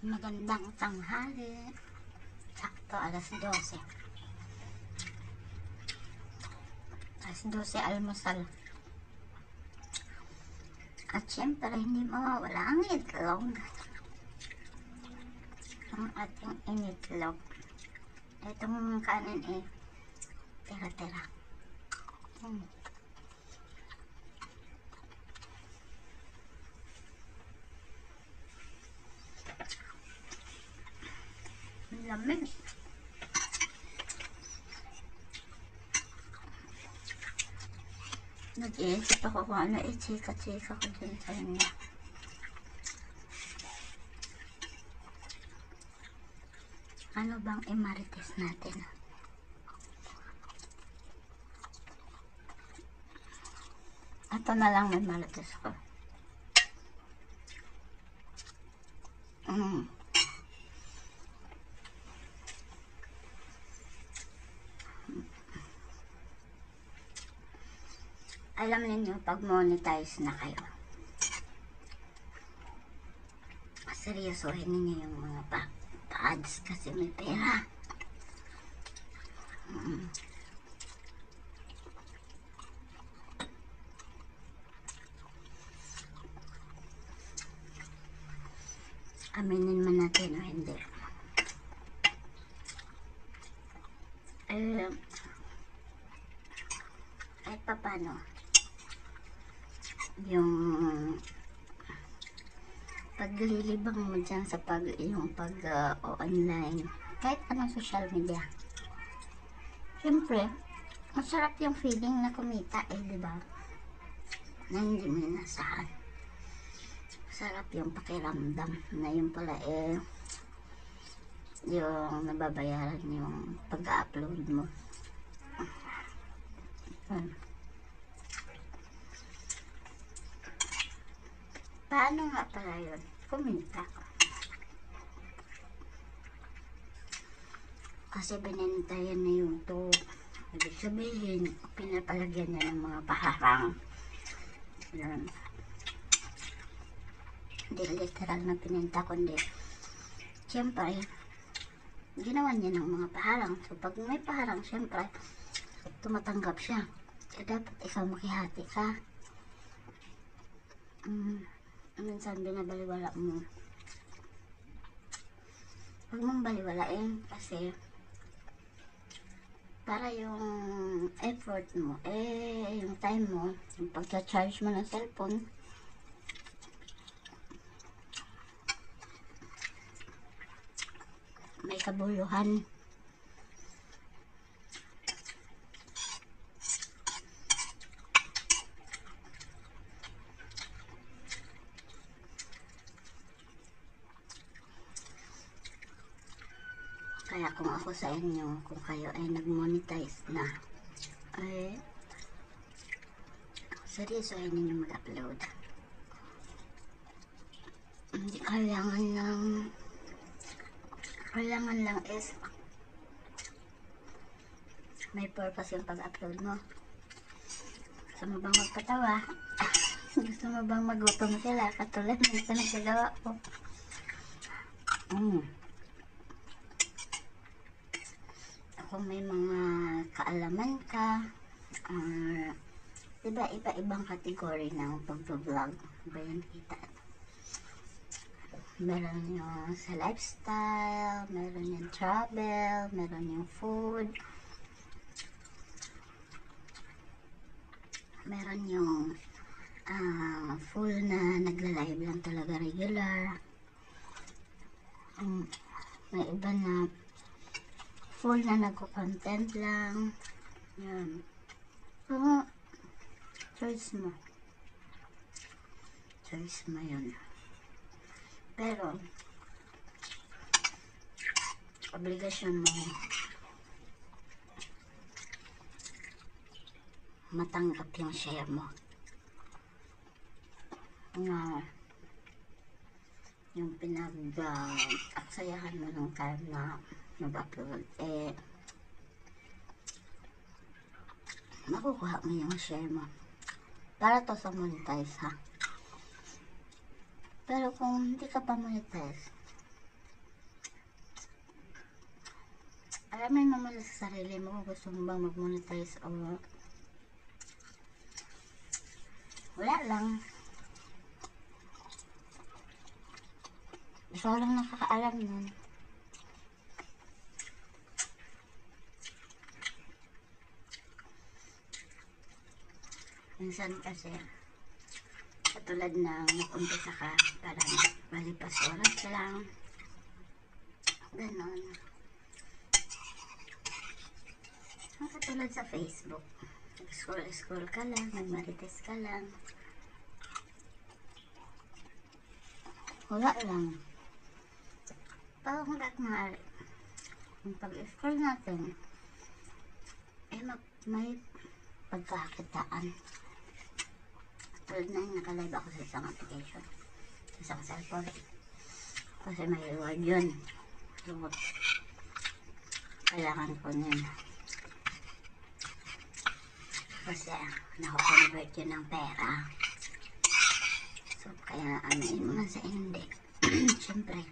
Magandang tanghali. Sakto, alas 12. Alas 12 almusal. At syempre, hindi mawawala ang itlog. Ang ating initlog. Itong kanin tira-tira. Lamig. Nag-iisip ako kung ano i-chika-chika ko dun sa inyo. Ano bang imarites natin? Ito na lang may marites ko. Alam niyo pag monetize na kayo, seryosohin niyo yung mga pa-ads kasi may pera. Aminin man natin o hindi. Kahit pa paano, yung paglilibang mo dyan sa online, kahit anong social media, syempre masarap yung feeling na kumita diba, na hindi mo inasahan. Masarap yung pakiramdam na yung pala yung nababayaran yung pag-upload mo. Paano nga pala yun? Kumita. Kasi binentayan na yung to. Ibig sabihin, pinapalagyan niya ng mga paharang. Yan. Hindi literal na pinenta, kundi siyempre, ginawa niya ng mga paharang. So, pag may paharang, siyempre, tumatanggap siya. Kaya dapat ikaw makihati ka. Minsan binabaliwala mo. Huwag mong baliwalain kasi para yung effort mo, yung time mo, yung pagka-charge mo ng cellphone, may kabuluhan. Kaya kung ako sa inyo, kung kayo ay nag-monetize na, seryosohin ninyo mag-upload. Hindi kailangan lang is may purpose yung pag-upload mo. Gusto mo bang magpatawa? Gusto mo bang magutom sila? Katulad ng ito nagagawa ko. Kung may mga kaalaman ka, diba iba-ibang kategory ng pag-vlog, ba yan kita? Meron yung sa lifestyle, meron yung travel, meron yung food, meron yung full na nagla-live lang talaga regular, may iba na full na nagko-content lang. Yan. So, choice mo. Choice mo yun. Pero, obligasyon mo matanggap yung share mo. Yung pinag-aksayahan mo nung time na mag-upload, makukuha mo yung share mo. Para to sa monetize, ha? Pero kung hindi ka pa monetize, Alamin mo muna sa sarili mo kung gusto mo bang mag-monetize o wala lang. Ikaw lang nakakaalam nun. Minsan kasi katulad ng nag-umpisa ka, parang malipas oras lang, ganon. Ang katulad sa Facebook, scroll ka lang, nagmarites ka lang, wala lang. Parang hanggat maaari, yung pag-scroll natin, may pagkakakitaan. Tulad na yung nakalive ako sa isang application, sa isang cellphone. Kasi may reward yun. So, kailangan ko yun. Kasi nakakonvert yun ng pera. So, kaya anuin mo na sa hindi. Siyempre,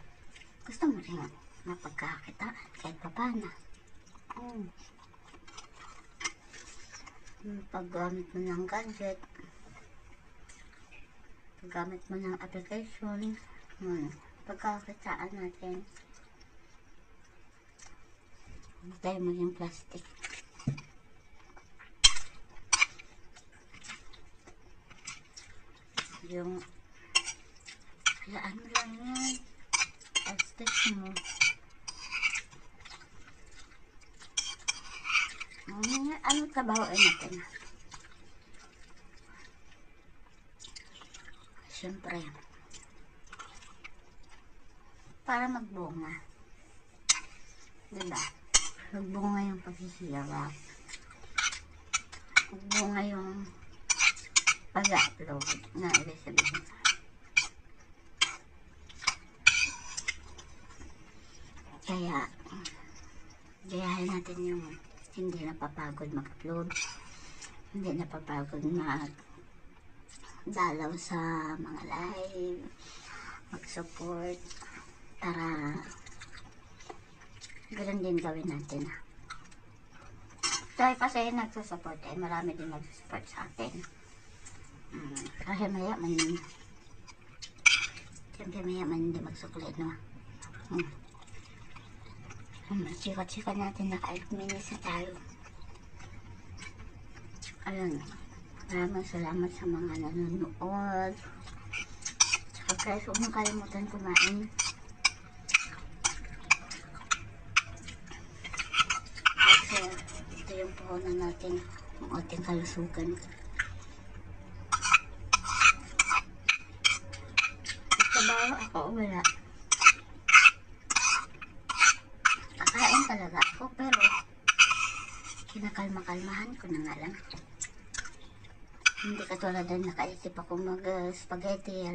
gusto mo rin mapagkakitaan kahit papana. Paggamit mo ng gadget, paggamit mo ng application, pagkakakitaan natin. Huwag tayo maging plastic. Yung hayaan mo lang yan, plastic mo. Ano trabahoin natin? Siyempre, para magbunga. Diba? Magbunga yung paghihirap. Magbunga yung pag-upload na ibig sabihin. Kaya, gayahin natin yung hindi napapagod mag-upload, hindi napapagod mag-dalaw sa mga live, mag-support, para ganoon din gawin natin. Dahil kasi nagsusupport, marami din nagsusupport sa atin. Kasi mayaman, siyempre mayaman hindi magsuklit, no? Chika-chika natin, naka-8 minutes na tayo. Ayun, maraming salamat sa mga nanonood. Tsaka guys, huwag nang kalimutan kumain. Kasi ito yung puhunan natin, ang ating kalusugan. Trabaho ako, wala. Kakain talaga ako, pero kinakalma-kalmahan ko na nga lang. Hindi katulad na nakaisip ako mag-spaghetti,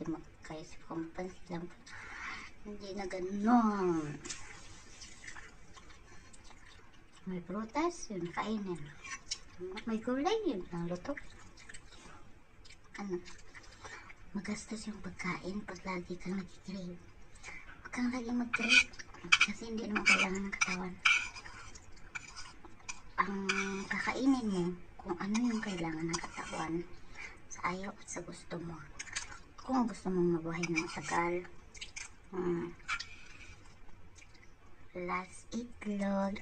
makaisip ako magpansit lang. Hindi na gano'n. May prutas, yun, kainin. May gulay, yun, ang luto. Magastos yung pagkain pag lagi kang nag-crave. Huwag kang lagi mag-crave. Kasi hindi naman kailangan ng katawan. Ang kakainin mo, kung ano yung kailangan ng katawan, sa ayaw at sa gusto mo. Kung gusto mong mabuhay ng matagal, last itlog.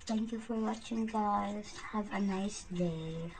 Thank you for watching, guys. Have a nice day.